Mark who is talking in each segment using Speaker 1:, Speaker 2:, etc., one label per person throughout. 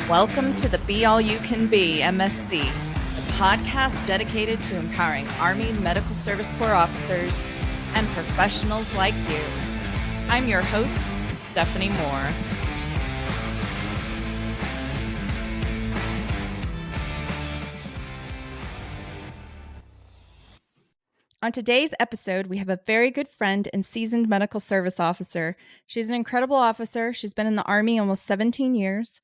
Speaker 1: Welcome to the Be All You Can Be MSC, a podcast dedicated to empowering Army Medical Service Corps officers and professionals like you. I'm your host, Stephanie Moore. On today's episode, we have a very good friend and seasoned medical service officer. She's an incredible officer. She's been in the Army almost 17 years.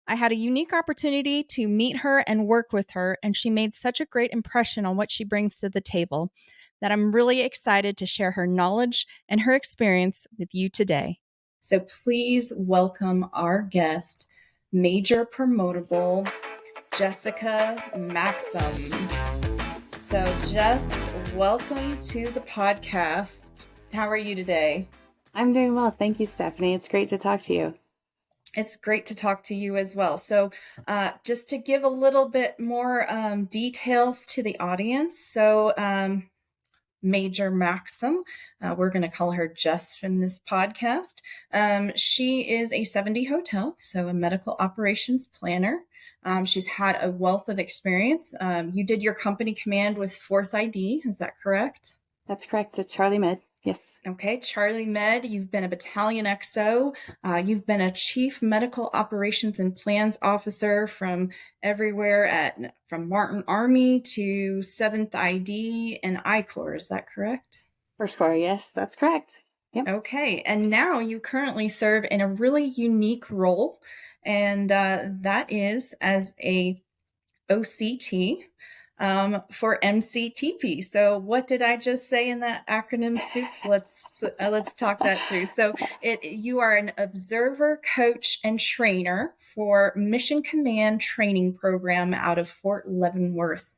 Speaker 1: I had a unique opportunity to meet her and work with her, and she made such a great impression on what she brings to the table that I'm really excited to share her knowledge and her experience with you today. So please welcome our guest, Major Promotable Jessica Maxim. So Jess, welcome to the podcast. How are you today?
Speaker 2: I'm doing well. Thank you, Stephanie. It's great to talk to you.
Speaker 1: It's great to talk to you as well. So just to give a little bit more details to the audience. So Major Maxim, we're going to call her Jess in this podcast. She is a 70 hotel, so a medical operations planner. She's had a wealth of experience. You did your company command with 4th ID, is that correct?
Speaker 2: That's correct, to Charlie Med. Yes.
Speaker 1: Okay, Charlie Med, you've been a Battalion XO. You've been a Chief Medical Operations and Plans Officer from everywhere from Martin Army to 7th ID and I Corps. Is that correct?
Speaker 2: First Corps, yes, that's correct.
Speaker 1: Yep. Okay, and now you currently serve in a really unique role, and that is as a OCT. For MCTP. So what did I just say in that acronym soups? Let's talk that through. So you are an observer, coach, and trainer for Mission Command Training Program out of Fort Leavenworth.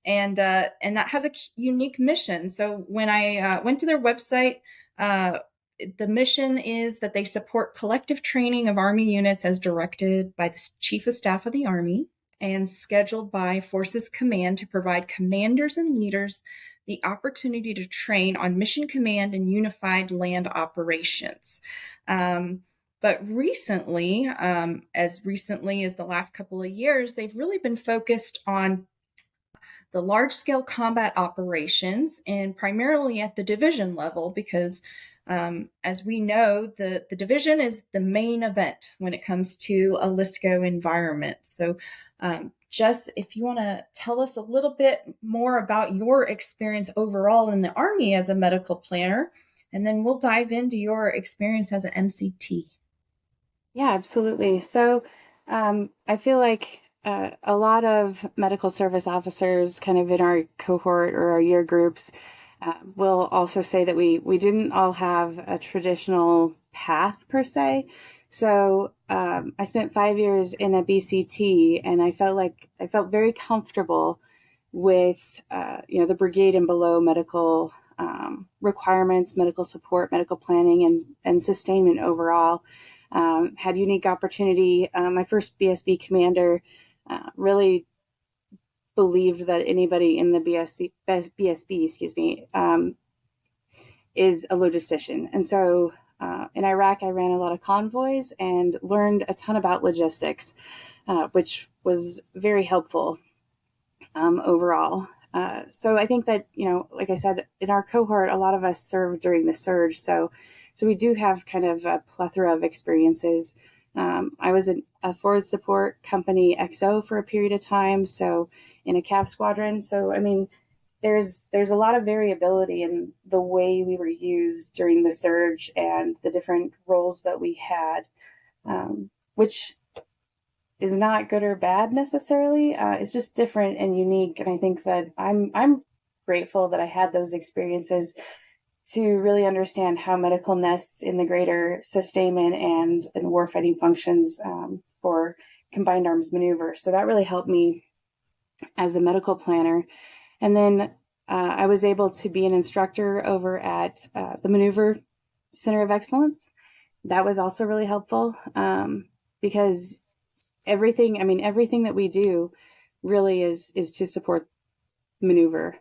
Speaker 1: And that has a unique mission. So when I went to their website, the mission is that they support collective training of Army units as directed by the Chief of Staff of the Army and scheduled by Forces Command to provide commanders and leaders the opportunity to train on mission command and unified land operations. But recently, as recently as the last couple of years, they've really been focused on the large-scale combat operations and primarily at the division level because as we know, the division is the main event when it comes to a LSCO environment. So Jess, if you want to tell us a little bit more about your experience overall in the Army as a medical planner, and then we'll dive into your experience as an MCT.
Speaker 2: Yeah, absolutely. So I feel like a lot of medical service officers kind of in our cohort or our year groups will also say that we didn't all have a traditional path per se. So I spent 5 years in a BCT, and I felt very comfortable with the brigade and below medical requirements, medical support, medical planning, and sustainment overall. Had unique opportunity. My first BSB commander really believed that anybody in the BSB, is a logistician. And so in Iraq, I ran a lot of convoys and learned a ton about logistics, which was very helpful overall. So I think that, like I said, in our cohort, a lot of us served during the surge. So we do have kind of a plethora of experiences. I was in a forward support company XO for a period of time, so in a Cav Squadron. So, I mean, there's a lot of variability in the way we were used during the surge and the different roles that we had, which is not good or bad necessarily. It's just different and unique. And I think that I'm grateful that I had those experiences to really understand how medical nests in the greater sustainment and warfighting functions for combined arms maneuver. So that really helped me as a medical planner. And then I was able to be an instructor over at the Maneuver Center of Excellence. That was also really helpful because everything that we do really is to support maneuver.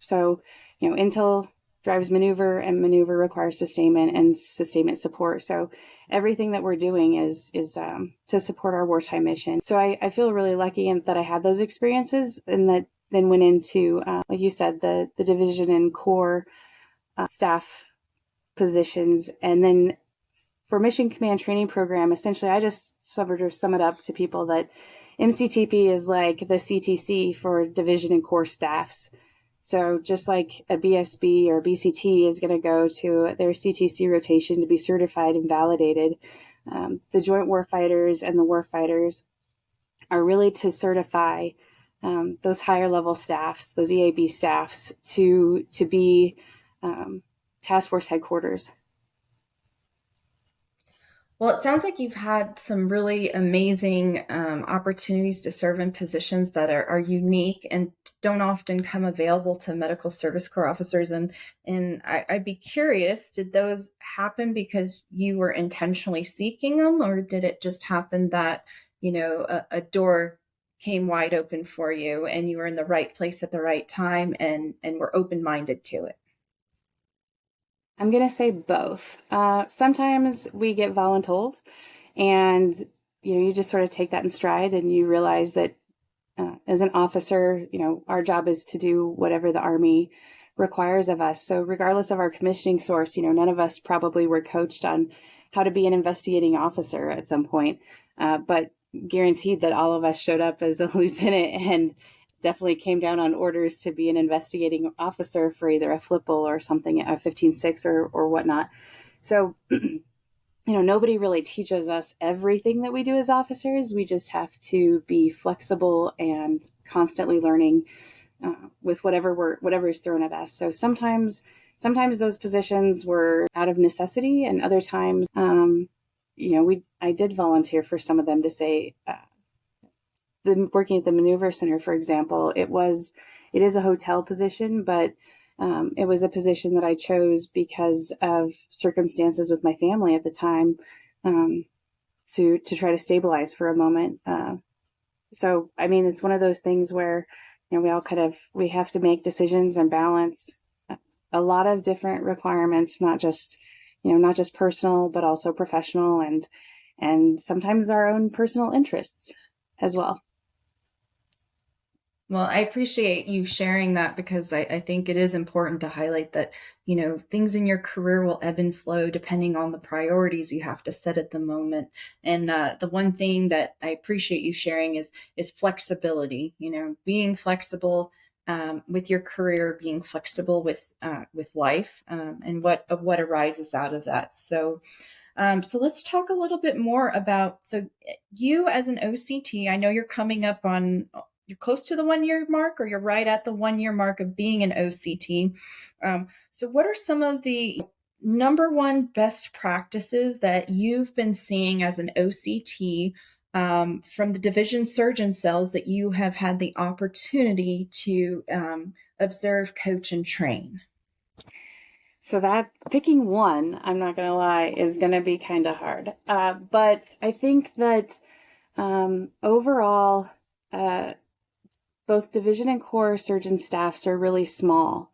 Speaker 2: So, intel drives maneuver, and maneuver requires sustainment and sustainment support. So everything that we're doing is to support our wartime mission. So I feel really lucky that I had those experiences, and that then went into, like you said, the division and corps staff positions. And then for mission command training program, essentially I just sort of sum it up to people that MCTP is like the CTC for division and corps staffs. So just like a BSB or BCT is going to go to their CTC rotation to be certified and validated, the joint warfighters and the warfighters are really to certify those higher level staffs, those EAB staffs, to be task force headquarters.
Speaker 1: Well, it sounds like you've had some really amazing opportunities to serve in positions that are unique and don't often come available to medical service corps officers. And I'd be curious, did those happen because you were intentionally seeking them, or did it just happen that, a door came wide open for you and you were in the right place at the right time and were open-minded to it?
Speaker 2: I'm going to say both. Sometimes we get voluntold, and you just sort of take that in stride, and you realize that as an officer, our job is to do whatever the Army requires of us. So regardless of our commissioning source, none of us probably were coached on how to be an investigating officer at some point, but guaranteed that all of us showed up as a lieutenant and definitely came down on orders to be an investigating officer for either a FLIPL or something, a 15-6 or whatnot. So, nobody really teaches us everything that we do as officers. We just have to be flexible and constantly learning with whatever is thrown at us. So sometimes those positions were out of necessity, and other times, I did volunteer for some of them to say, working at the maneuver center, for example, it is a hotel position, but it was a position that I chose because of circumstances with my family at the time, to try to stabilize for a moment. So, it's one of those things where, we have to make decisions and balance a lot of different requirements, not just personal, but also professional, and sometimes our own personal interests as well.
Speaker 1: Well, I appreciate you sharing that, because I think it is important to highlight that, things in your career will ebb and flow depending on the priorities you have to set at the moment. And the one thing that I appreciate you sharing is flexibility, being flexible with your career, being flexible with life, and what arises out of that. So let's talk a little bit more about, so you as an OCT, I know you're coming up on, you're close to the 1 year mark, or you're right at the 1 year mark of being an OCT. So what are some of the number one best practices that you've been seeing as an OCT from the division surgeon cells that you have had the opportunity to observe, coach, and train?
Speaker 2: So that picking one, I'm not going to lie, is going to be kind of hard. But I think that overall, both division and corps surgeon staffs are really small.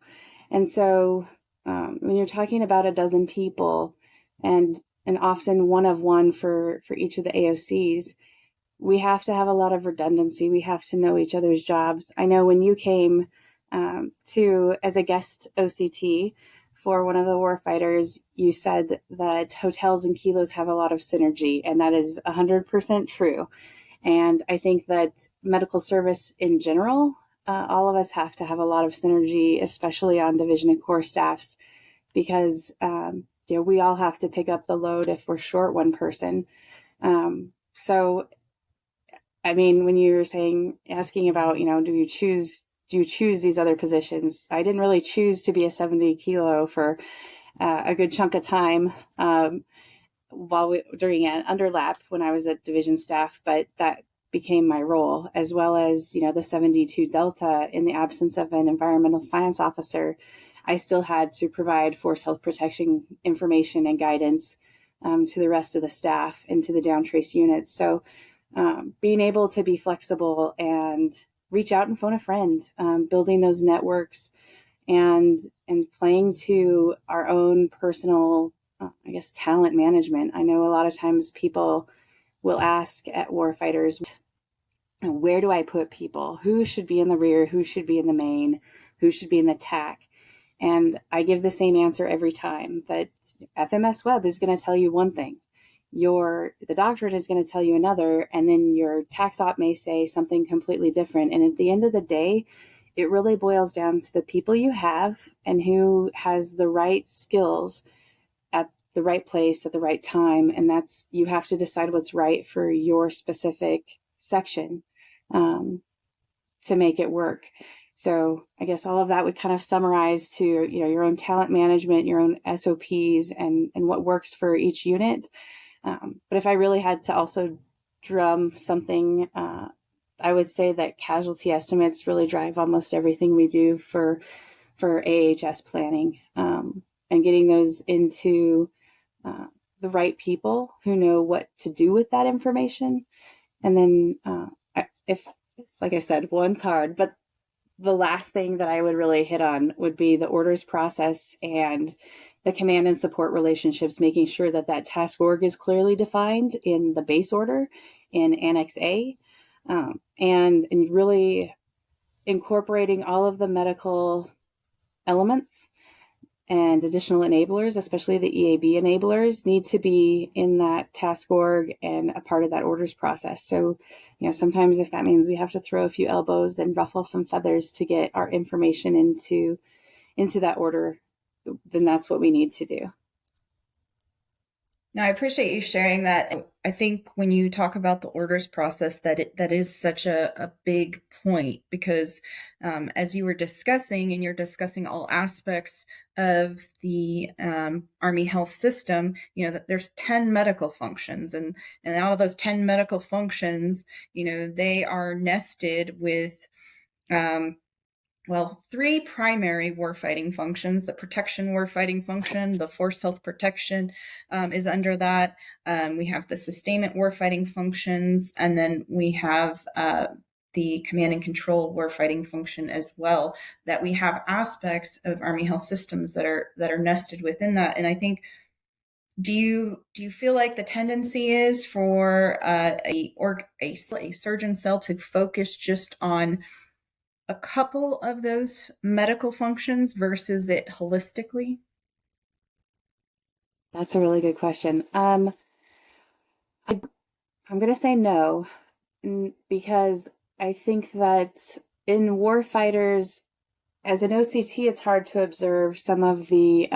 Speaker 2: And so when you're talking about a dozen people, and often one of one for each of the AOCs, we have to have a lot of redundancy. We have to know each other's jobs. I know when you came as a guest OCT for one of the warfighters, you said that hotels and kilos have a lot of synergy, and that is 100% true. And I think that medical service in general, all of us have to have a lot of synergy, especially on division and corps staffs, because we all have to pick up the load if we're short one person. So, when you were asking about, do you choose these other positions? I didn't really choose to be a 70 kilo for a good chunk of time. During an underlap when I was at division staff, but that became my role, as well as, the 72 Delta. In the absence of an environmental science officer, I still had to provide force health protection information and guidance to the rest of the staff and to the down trace units. So being able to be flexible and reach out and phone a friend, building those networks, and playing to our own personal, talent management. I know a lot of times people will ask at warfighters, where do I put people? Who should be in the rear? Who should be in the main? Who should be in the TAC? And I give the same answer every time, that FMS Web is going to tell you one thing. The doctorate is going to tell you another, and then your tax op may say something completely different. And at the end of the day, it really boils down to the people you have and who has the right skills at the right place at the right time. And you have to decide what's right for your specific section to make it work. So I guess all of that would kind of summarize to, your own talent management, your own SOPs, and what works for each unit. But if I really had to also drum something, I would say that casualty estimates really drive almost everything we do for AHS planning, and getting those into the right people who know what to do with that information. And then if it's like I said, one's hard, but the last thing that I would really hit on would be the orders process and the command and support relationships, making sure that task org is clearly defined in the base order in Annex A, and really incorporating all of the medical elements and additional enablers, especially the EAB enablers, need to be in that task org and a part of that orders process. So, sometimes if that means we have to throw a few elbows and ruffle some feathers to get our information into that order, then that's what we need to do.
Speaker 1: Now, I appreciate you sharing that. I think when you talk about the orders process, that is such a big point, because as you were discussing, and you're discussing all aspects of the Army health system, that there's 10 medical functions, and out of those 10 medical functions, they are nested with three primary warfighting functions. The protection warfighting function, the force health protection is under that. We have the sustainment warfighting functions, and then we have the command and control warfighting function as well, that we have aspects of Army health systems that are nested within that. And I think, do you feel like the tendency is for a surgeon cell to focus just on a couple of those medical functions versus it holistically?
Speaker 2: That's a really good question. I'm going to say no, because I think that in warfighters, as an OCT, it's hard to observe some of the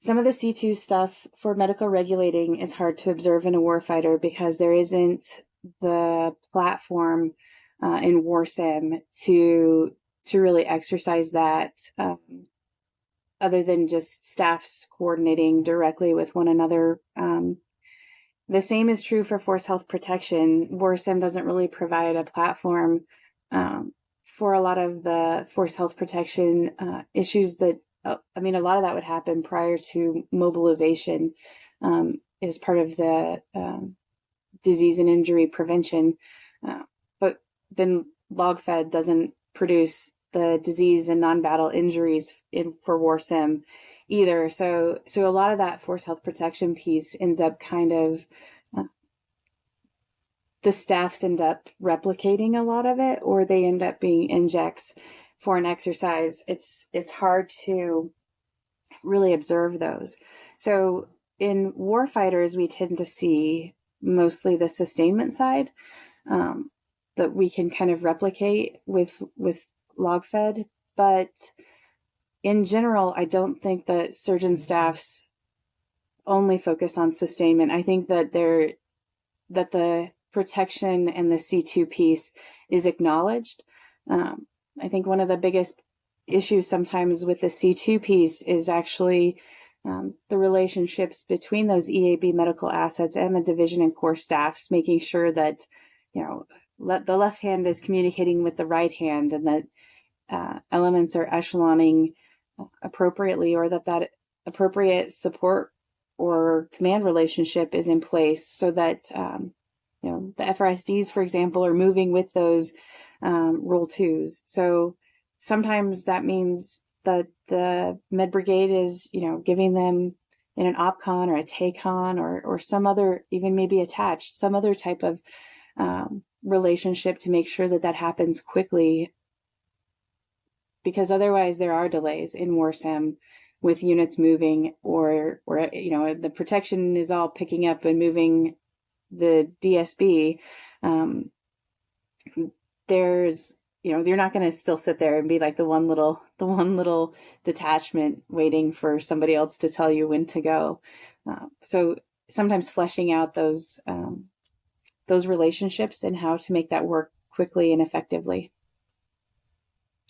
Speaker 2: C2 stuff for medical regulating is hard to observe in a warfighter, because there isn't the platform in WarSim to really exercise that, other than just staffs coordinating directly with one another. The same is true for force health protection. WarSim doesn't really provide a platform for a lot of the force health protection issues that, a lot of that would happen prior to mobilization, as part of the disease and injury prevention. But then LogFed doesn't produce the disease and non-battle injuries for WarSim either. So a lot of that force health protection piece ends up kind of, the staffs end up replicating a lot of it, or they end up being injects for an exercise. It's hard to really observe those. So in warfighters, we tend to see mostly the sustainment side, that we can kind of replicate with LogFed. But in general, I don't think that surgeon staffs only focus on sustainment. I think that the protection and the C2 piece is acknowledged. I think one of the biggest issues sometimes with the C2 piece is actually the relationships between those EAB medical assets and the division and corps staffs, making sure that, the left hand is communicating with the right hand, and that elements are echeloning appropriately, or that appropriate support or command relationship is in place, so that the FRSDs, for example, are moving with those Rule 2s. So sometimes that means that the med brigade is, giving them in an OPCON or a TACON or some other, even maybe attached, some other type of relationship to make sure that that happens quickly, because otherwise there are delays in WARSIM with units moving, or the protection is all picking up and moving the DSB. There's, you're not going to still sit there and be like the one little detachment waiting for somebody else to tell you when to go. So sometimes fleshing out those relationships and how to make that work quickly and effectively.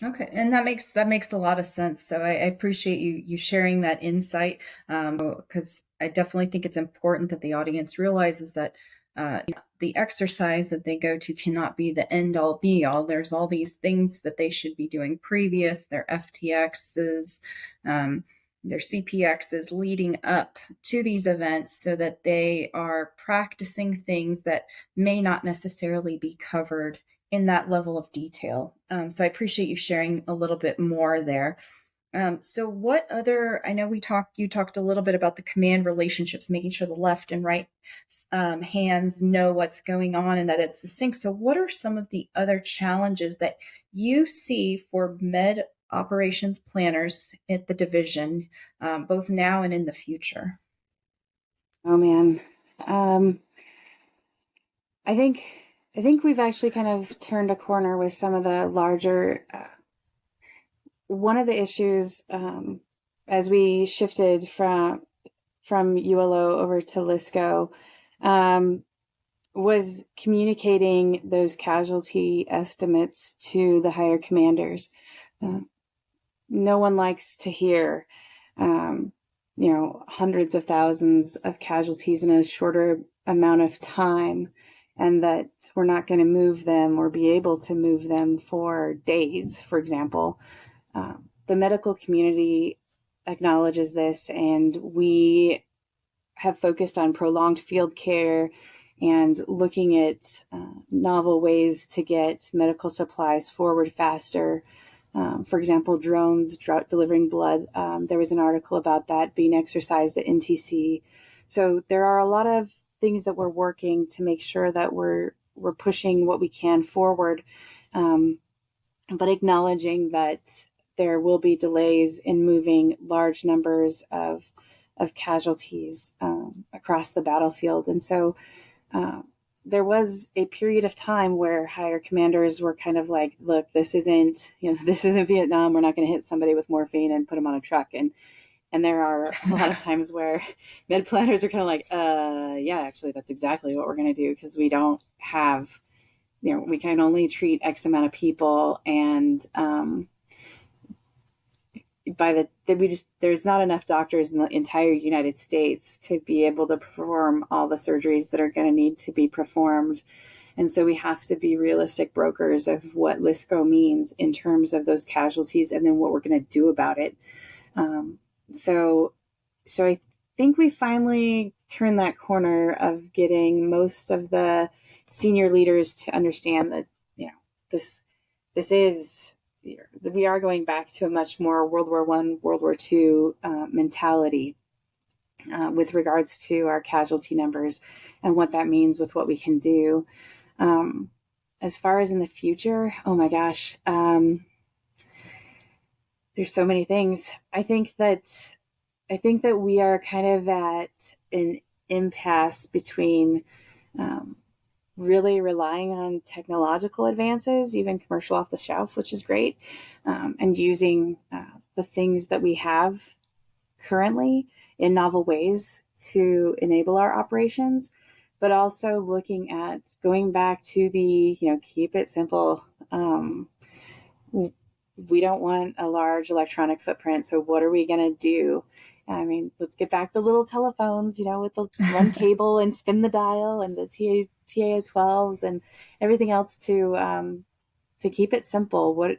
Speaker 1: Okay, and that makes a lot of sense. So I appreciate you sharing that insight, because I definitely think it's important that the audience realizes that the exercise that they go to cannot be the end all be all. There's all these things that they should be doing previous, their FTXs, their CPXs leading up to these events, so that they are practicing things that may not necessarily be covered in that level of detail. So I appreciate you sharing a little bit more there. So what other, I know you talked a little bit about the command relationships, making sure the left and right hands know what's going on and that it's succinct. So what are some of the other challenges that you see for med operations planners at the division, both now and in the future?
Speaker 2: Oh man. I think we've actually kind of turned a corner with some of the larger, one of the issues, as we shifted from ULO over to LISCO, was communicating those casualty estimates to the higher commanders. No one likes to hear, hundreds of thousands of casualties in a shorter amount of time, and that we're not going to move them or be able to move them for days, for example. The medical community acknowledges this, and we have focused on prolonged field care and looking at novel ways to get medical supplies forward faster. For example, drones delivering blood. There was an article about that being exercised at NTC. So there are a lot of things that we're working to make sure that we're pushing what we can forward, but acknowledging that there will be delays in moving large numbers of casualties across the battlefield. And so there was a period of time where higher commanders were kind of like, look, this isn't Vietnam. We're not going to hit somebody with morphine and put them on a truck. And there are a lot of times where med planners are kind of like, yeah, actually, that's exactly what we're going to do, because we don't have, we can only treat X amount of people, and there's not enough doctors in the entire United States to be able to perform all the surgeries that are going to need to be performed. And so we have to be realistic brokers of what LISCO means in terms of those casualties, and then what we're going to do about it. So I think we finally turned that corner of getting most of the senior leaders to understand that, this is, we are going back to a much more World War I, World War II mentality with regards to our casualty numbers and what that means with what we can do. As far as in the future, oh my gosh, there's so many things. I think that we are kind of at an impasse between really relying on technological advances, even commercial off the shelf, which is great, and using the things that we have currently in novel ways to enable our operations, but also looking at going back to the, keep it simple. We don't want a large electronic footprint. So what are we going to do? I mean, let's get back the little telephones, with the one cable and spin the dial, and the TA-12s and everything else to keep it simple. Was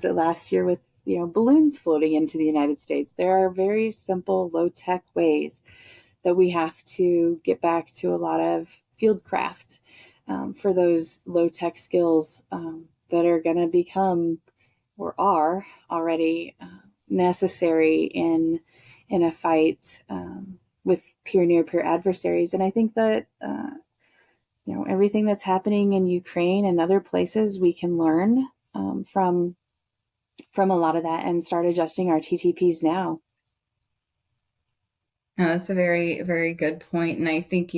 Speaker 2: it last year with, balloons floating into the United States? There are very simple, low-tech ways that we have to get back to a lot of field craft for those low-tech skills that are going to become or are already necessary in a fight with peer near peer adversaries. And I think that everything that's happening in Ukraine and other places, we can learn from a lot of that and start adjusting our TTPs now.
Speaker 1: No, that's a very, very good point. And I think,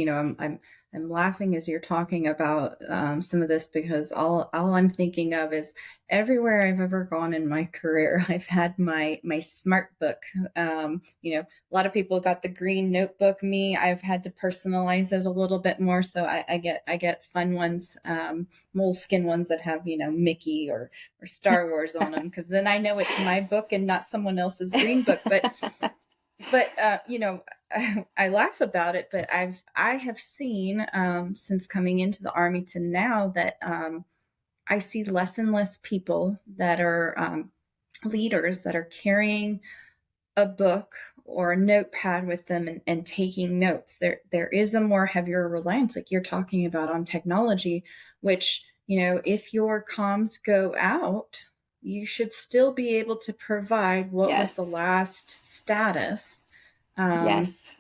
Speaker 1: I'm laughing as you're talking about some of this, because all I'm thinking of is everywhere I've ever gone in my career, I've had my smart book. A lot of people got the green notebook. Me, I've had to personalize it a little bit more, so I get fun ones, moleskin ones that have Mickey or Star Wars on them, because then I know it's my book and not someone else's green book. But I laugh about it, but I have seen since coming into the Army to now that I see less and less people that are leaders that are carrying a book or a notepad with them and taking notes. There is a more heavier reliance, like you're talking about, on technology, which, if your comms go out, you should still be able to provide what was the last status.
Speaker 2: Yes.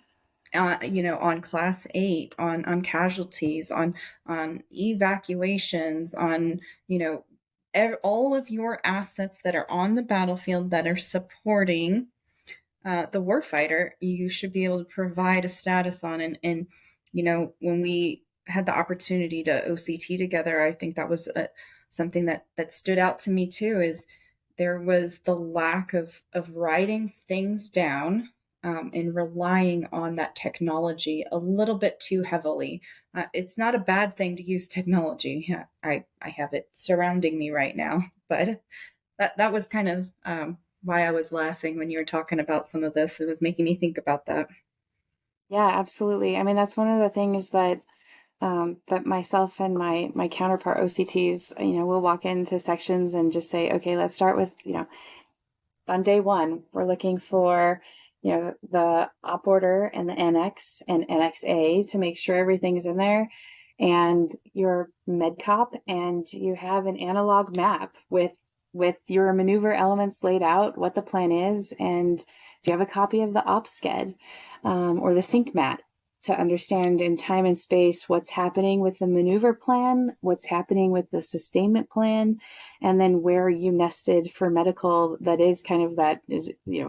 Speaker 1: On class 8, on casualties, on evacuations, on all of your assets that are on the battlefield that are supporting the warfighter, you should be able to provide a status on. And when we had the opportunity to OCT together, I think that was something that stood out to me too, is there was the lack of writing things down and relying on that technology a little bit too heavily. It's not a bad thing to use technology. I have it surrounding me right now, but that was kind of why I was laughing when you were talking about some of this. It was making me think about that.
Speaker 2: Yeah, absolutely. I mean, that's one of the things that myself and my counterpart OCTs, we'll walk into sections and just say, okay, let's start with, on day one, we're looking for, the op order and the NX and NXA to make sure everything's in there, and your medcop, and you have an analog map with your maneuver elements laid out, what the plan is, and do you have a copy of the op sched or the sync mat to understand in time and space what's happening with the maneuver plan, what's happening with the sustainment plan, and then where you nested for medical that is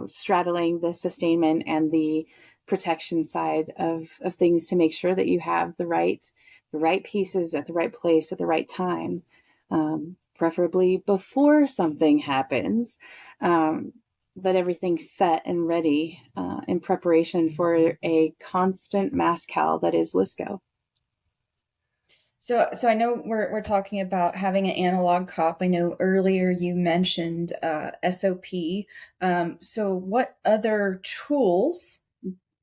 Speaker 2: straddling the sustainment and the protection side of things, to make sure that you have the right pieces at the right place at the right time, preferably before something happens, that everything's set and ready in preparation for a constant mass cal that is LSCO.
Speaker 1: So I know we're talking about having an analog cop. I know earlier you mentioned SOP. So what other tools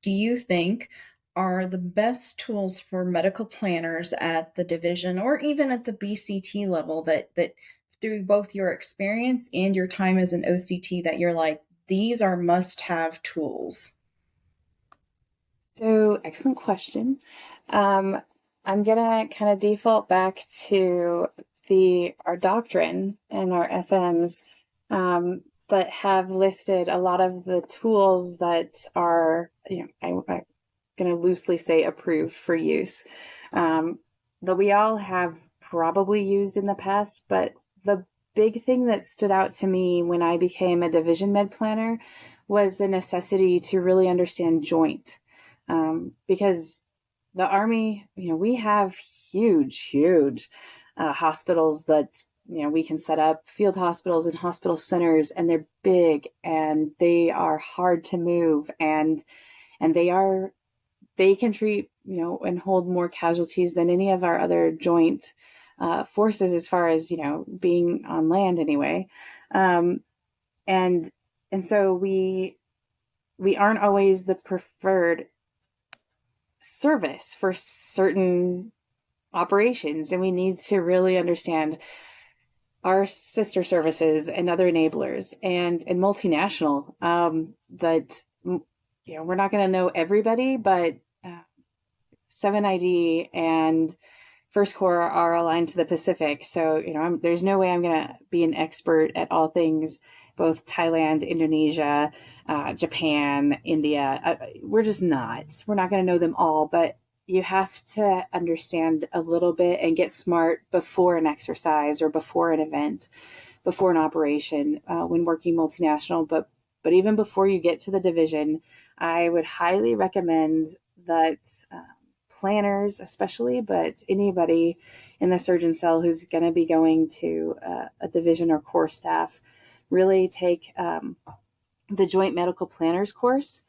Speaker 1: do you think are the best tools for medical planners at the division or even at the BCT level that through both your experience and your time as an OCT that you're like, these are must-have tools?
Speaker 2: So, excellent question. I'm gonna kind of default back to our doctrine and our FMs that have listed a lot of the tools that are, I'm gonna loosely say approved for use, that we all have probably used in the past. But the big thing that stood out to me when I became a division med planner was the necessity to really understand joint. Because the Army, we have huge hospitals that, we can set up field hospitals and hospital centers, and they're big and they are hard to move, and they can treat, and hold more casualties than any of our other joint forces, as far as, being on land anyway. And so we aren't always the preferred service for certain operations, and we need to really understand our sister services and other enablers and multinational, that we're not going to know everybody, but 7ID and First Corps are aligned to the Pacific. So, there's no way I'm going to be an expert at all things, both Thailand, Indonesia, Japan, India. We're just not. We're not going to know them all, but you have to understand a little bit and get smart before an exercise or before an event, before an operation, when working multinational. But even before you get to the division, I would highly recommend that planners especially, but anybody in the surgeon cell who's going to be going to a division or corps staff, really take the Joint Medical Planners course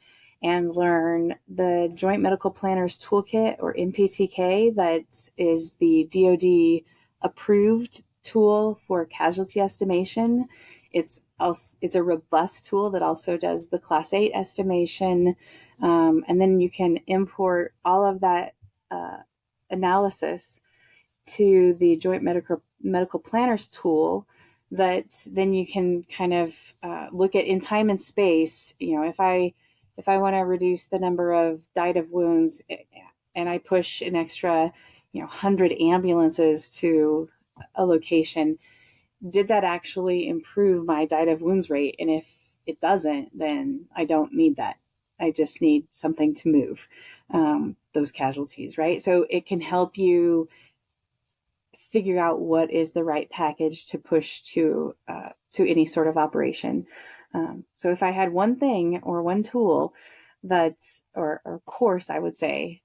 Speaker 2: and learn the Joint Medical Planners Toolkit, or MPTK, that is the DoD approved tool for casualty estimation. It's a robust tool that also does the Class 8 estimation, and then you can import all of that analysis to the Joint Medical Planners tool, that then you can kind of look at in time and space. If I want to reduce the number of died of wounds, and I push an extra 100 ambulances to a location, did that actually improve my died of wounds rate? And if it doesn't, then I don't need that. I just need something to move those casualties, right? So it can help you figure out what is the right package to push to any sort of operation. So if I had one thing or one tool or course, I would say,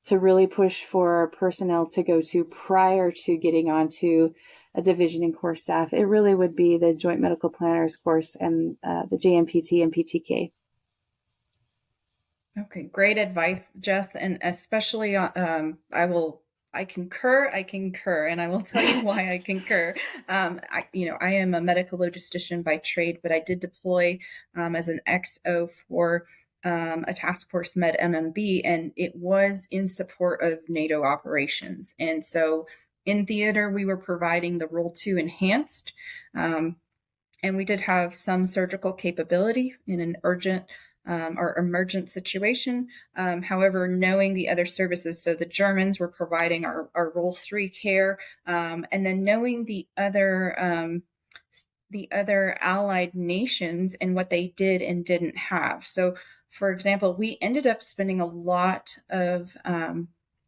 Speaker 2: to really push for personnel to go to prior to getting onto a division and corps staff, it really would be the Joint Medical Planners course and the JMPT and PTK.
Speaker 1: Okay, great advice, Jess, and especially I concur, and I will tell you why I concur. I am a medical logistician by trade, but I did deploy as an XO for a task force med MMB, and it was in support of NATO operations. And so in theater, we were providing the Role 2 enhanced, and we did have some surgical capability in an urgent or emergent situation. However, knowing the other services, so the Germans were providing our Role 3 care, and then knowing the other allied nations and what they did and didn't have. So, for example, we ended up spending a lot of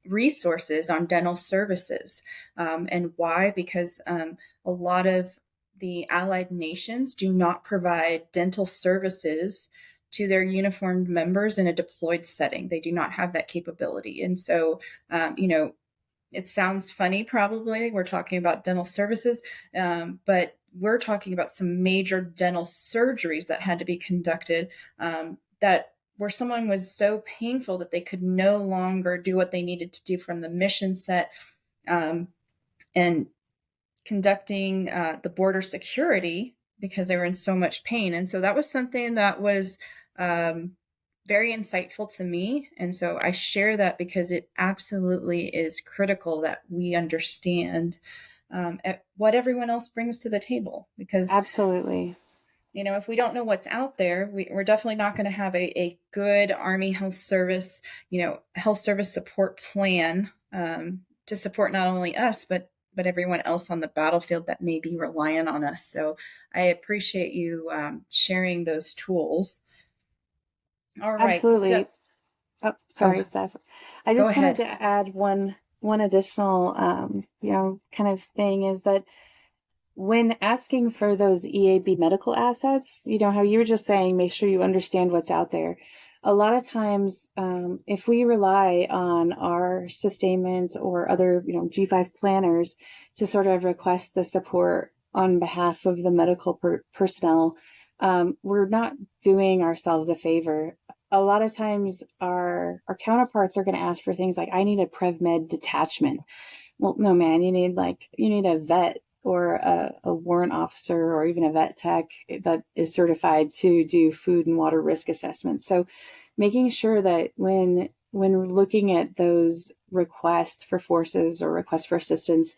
Speaker 1: resources on dental services. And why? Because a lot of the allied nations do not provide dental services to their uniformed members in a deployed setting. They do not have that capability. And so, it sounds funny, probably. We're talking about dental services, but we're talking about some major dental surgeries that had to be conducted, that where someone was so painful that they could no longer do what they needed to do from the mission set, and conducting the border security because they were in so much pain. And so that was something that was very insightful to me. And so I share that because it absolutely is critical that we understand what everyone else brings to the table. Because
Speaker 2: absolutely,
Speaker 1: if we don't know what's out there, we're definitely not going to have a good Army Health Service, health service support plan to support not only us, but everyone else on the battlefield that may be reliant on us. So I appreciate you sharing those tools. All right.
Speaker 2: absolutely. Sorry,
Speaker 1: Oh,
Speaker 2: Steph. I
Speaker 1: go
Speaker 2: just wanted
Speaker 1: ahead.
Speaker 2: to add one additional, kind of thing, is that when asking for those EAB medical assets, how you were just saying, make sure you understand what's out there. A lot of times, if we rely on our sustainment or other, G5 planners to sort of request the support on behalf of the medical personnel, we're not doing ourselves a favor. A lot of times our counterparts are going to ask for things like, I need a PrevMed detachment. Well, no, man, you need a vet or a warrant officer or even a vet tech that is certified to do food and water risk assessments. So making sure that when we're looking at those requests for forces or requests for assistance,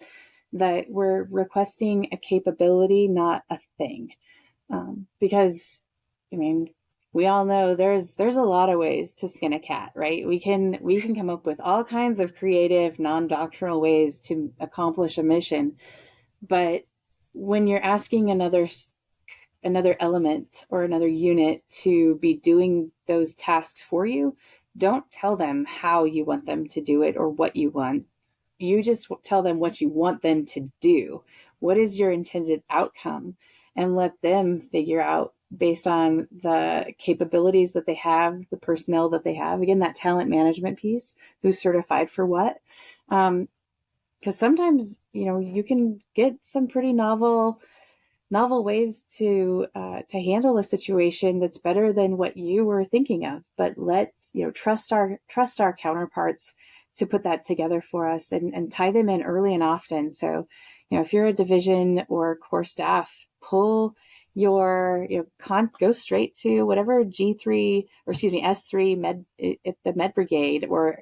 Speaker 2: that we're requesting a capability, not a thing. Because, we all know there's a lot of ways to skin a cat, right? We can come up with all kinds of creative, non-doctrinal ways to accomplish a mission, but when you're asking another element or another unit to be doing those tasks for you, don't tell them how you want them to do it or what you want. You just tell them what you want them to do. What is your intended outcome? And let them figure out based on the capabilities that they have, the personnel that they have. Again, that talent management piece, who's certified for what. Because sometimes, you can get some pretty novel ways to handle a situation that's better than what you were thinking of. But let's trust our counterparts to put that together for us and tie them in early and often. So if you're a division or corps staff, pull your go straight to whatever G3 or S3 med, the med brigade, or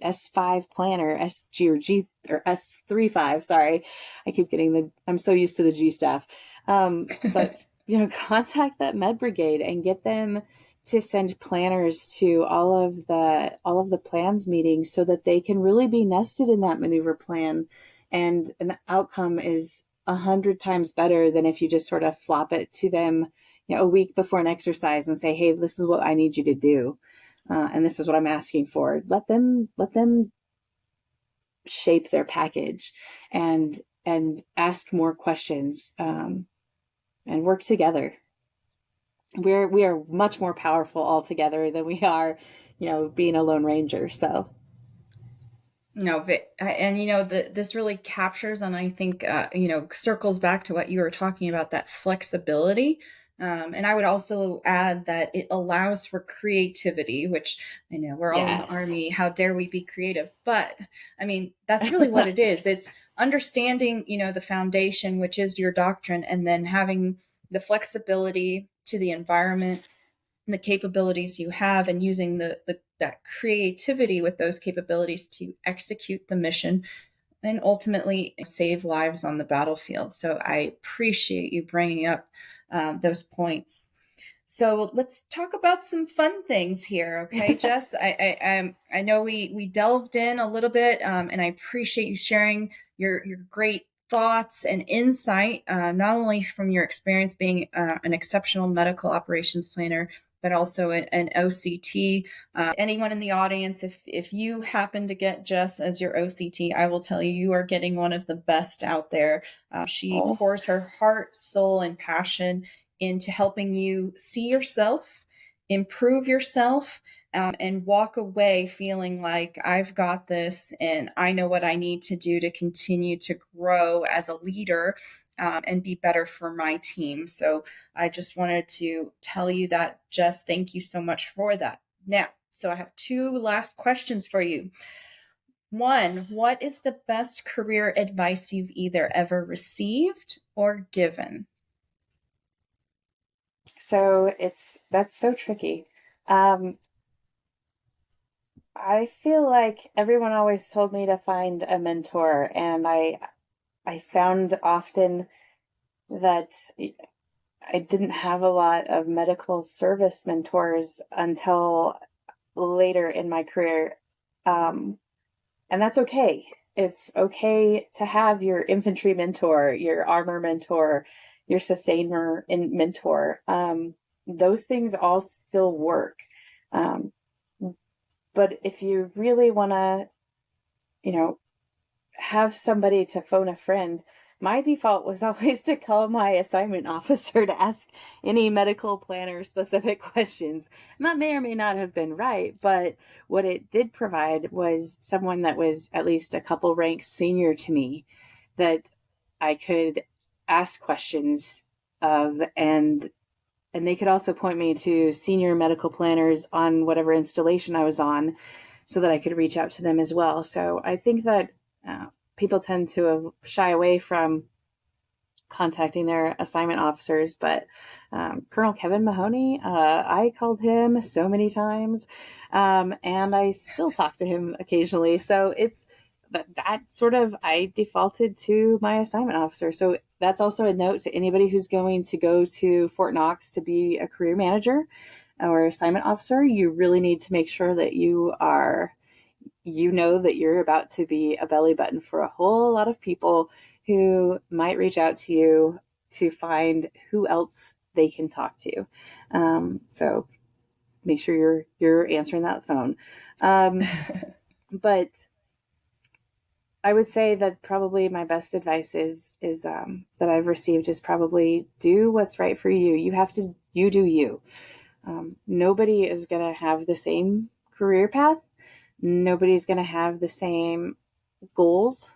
Speaker 2: S5 planner, SG or G or S35. Sorry, I keep getting I'm so used to the G staff. But contact that med brigade and get them to send planners to all of the plans meetings so that they can really be nested in that maneuver plan, and the outcome is 100 times better than if you just sort of flop it to them a week before an exercise and say, hey, this is what I need you to do. And this is what I'm asking for. Let them shape their package and ask more questions, and work together. We are much more powerful all together than we are, being a lone ranger. So.
Speaker 1: No, and this really captures, and I think circles back to what you were talking about, that flexibility. And I would also add that it allows for creativity, which I know we're all in the Army. How dare we be creative? But I mean, that's really what it is. It's understanding, the foundation, which is your doctrine, and then having the flexibility to the environment and the capabilities you have, and using that creativity with those capabilities to execute the mission and ultimately save lives on the battlefield. So I appreciate you bringing up those points. So let's talk about some fun things here, okay, Jess? I know we delved in a little bit, and I appreciate you sharing your great thoughts and insight, not only from your experience being an exceptional medical operations planner, but also an OCT. Anyone in the audience, if you happen to get Jess as your OCT, I will tell you, you are getting one of the best out there. She pours her heart, soul, and passion into helping you see yourself, improve yourself, and walk away feeling like I've got this and I know what I need to do to continue to grow as a leader, and be better for my team. So I just wanted to tell you that, Jess, thank you so much for that. Now, so I have two last questions for you. One, what is the best career advice you've either ever received or given?
Speaker 2: So that's so tricky. I feel like everyone always told me to find a mentor, and I found often that I didn't have a lot of medical service mentors until later in my career. And that's okay. It's okay to have your infantry mentor, your armor mentor, your sustainer mentor. Those things all still work. But if you really want to, have somebody to phone a friend, my default was always to call my assignment officer to ask any medical planner specific questions. And that may or may not have been right, but what it did provide was someone that was at least a couple ranks senior to me that I could ask questions of, and they could also point me to senior medical planners on whatever installation I was on so that I could reach out to them as well. So I think that people tend to shy away from contacting their assignment officers, but Colonel Kevin Mahoney, I called him so many times, and I still talk to him occasionally. So it's that sort of, I defaulted to my assignment officer. So that's also a note to anybody who's going to go to Fort Knox to be a career manager. or assignment officer, you really need to make sure that you know that you're about to be a belly button for a whole lot of people who might reach out to you to find who else they can talk to. So make sure you're answering that phone. But I would say that probably my best advice is that I've received is probably do what's right for you. You do you. Nobody is going to have the same career path. Nobody's going to have the same goals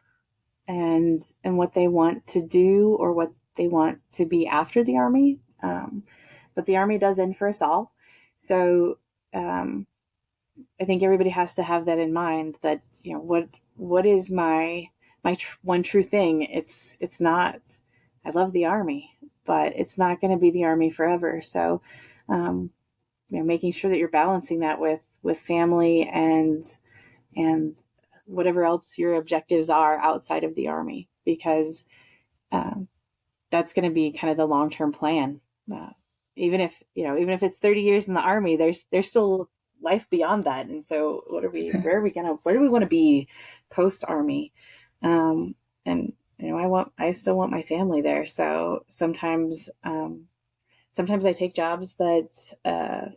Speaker 2: and what they want to do or what they want to be after the Army. But the Army does end for us all. So I think everybody has to have that in mind, that, you know, what is my one true thing. It's not, I love the Army, but it's not going to be the Army forever. So, you know, making sure that you're balancing that with family and whatever else your objectives are outside of the Army, because that's going to be kind of the long-term plan. Even if it's 30 years in the Army, there's still life beyond that. And so where do we want to be post Army? And, you know, I still want my family there. So sometimes I take jobs that,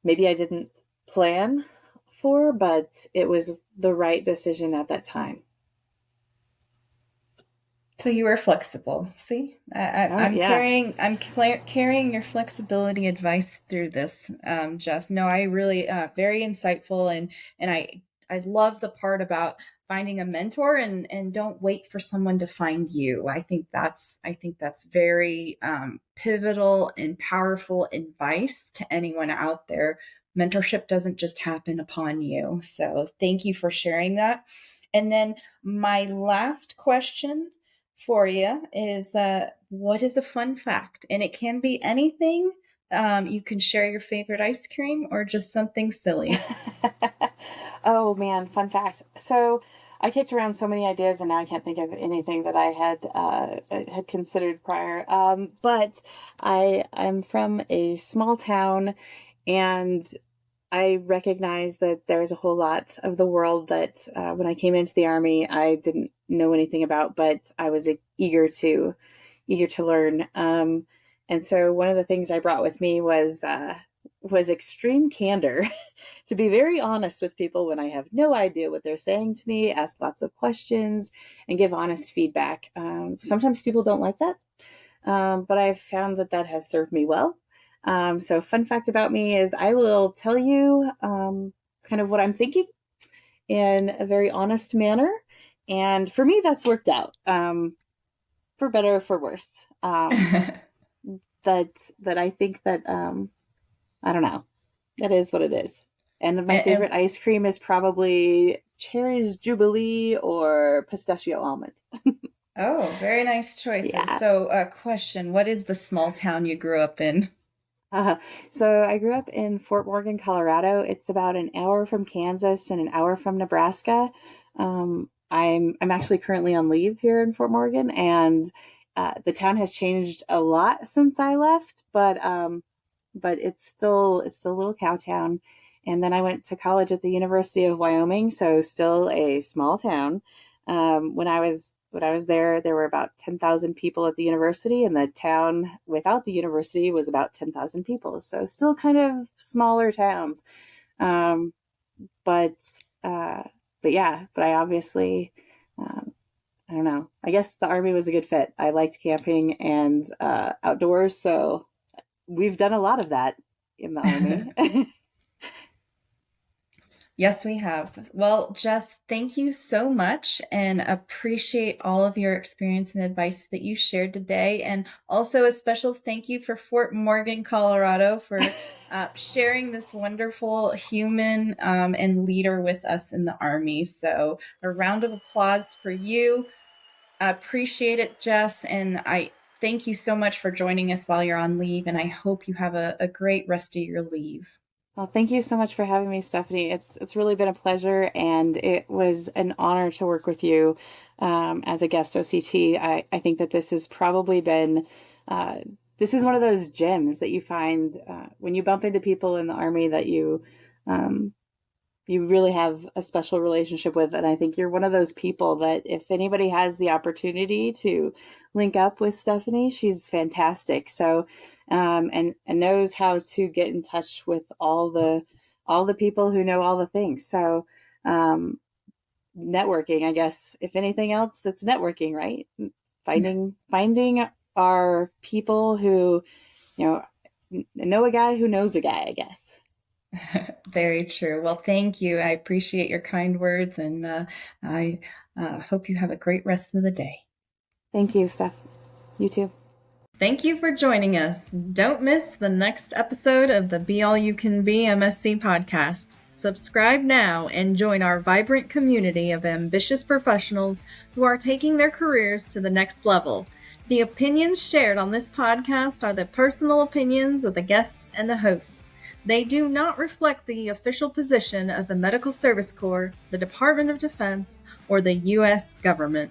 Speaker 2: maybe I didn't plan for, but it was the right decision at that time.
Speaker 1: So you were flexible. See, I'm
Speaker 2: Yeah.
Speaker 1: carrying your flexibility advice through this, Jess. No, I really very insightful, and I love the part about finding a mentor and don't wait for someone to find you. I think that's very pivotal and powerful advice to anyone out there. Mentorship doesn't just happen upon you. So thank you for sharing that. And then my last question for you is what is a fun fact? And it can be anything. You can share your favorite ice cream or just something silly.
Speaker 2: Oh man, fun fact. So I kicked around so many ideas, and now I can't think of anything that I had considered prior. But I'm from a small town, and I recognize that there's a whole lot of the world that when I came into the Army, I didn't know anything about, but I was eager to learn. And so one of the things I brought with me was extreme candor, to be very honest with people when I have no idea what they're saying to me, ask lots of questions, and give honest feedback. Sometimes people don't like that, but I've found that has served me well. So fun fact about me is I will tell you kind of what I'm thinking in a very honest manner. And for me, that's worked out, for better or for worse. That I think that, I don't know, that is what it is. And my favorite ice cream is probably Cherries Jubilee or pistachio almond.
Speaker 1: Oh, very nice choices.
Speaker 2: Yeah.
Speaker 1: So, question, what is the small town you grew up in?
Speaker 2: Uh, so I grew up in Fort Morgan, Colorado. It's about an hour from Kansas and an hour from Nebraska. I'm actually currently on leave here in Fort Morgan, and the town has changed a lot since I left, but it's still a little cow town. And then I went to college at the University of Wyoming, so still a small town. When I was there were about 10,000 people at the university, and the town without the university was about 10,000 people. So still kind of smaller towns. Um, but, but I obviously, I don't know. I guess the Army was a good fit. I liked camping and outdoors, so we've done a lot of that in the Army.
Speaker 1: Yes, we have. Well, Jess, thank you so much and appreciate all of your experience and advice that you shared today. And also a special thank you for Fort Morgan, Colorado, for sharing this wonderful human and leader with us in the Army. So a round of applause for you. I appreciate it, Jess. And I thank you so much for joining us while you're on leave. And I hope you have a great rest of your leave.
Speaker 2: Well, thank you so much for having me, Stephanie. It's really been a pleasure, and it was an honor to work with you as a guest OCT. I think that this has probably been this is one of those gems that you find when you bump into people in the Army that you really have a special relationship with. And I think you're one of those people that if anybody has the opportunity to link up with Stephanie, she's fantastic. So, and knows how to get in touch with all the people who know all the things. So, networking, I guess, if anything else, it's networking, right? Finding our people who, know a guy who knows a guy, I guess.
Speaker 1: Very true. Well, thank you. I appreciate your kind words, and I hope you have a great rest of the day.
Speaker 2: Thank you, Steph. You too.
Speaker 1: Thank you for joining us. Don't miss the next episode of the Be All You Can Be MSC podcast. Subscribe now and join our vibrant community of ambitious professionals who are taking their careers to the next level. The opinions shared on this podcast are the personal opinions of the guests and the hosts. They do not reflect the official position of the Medical Service Corps, the Department of Defense, or the U.S. government.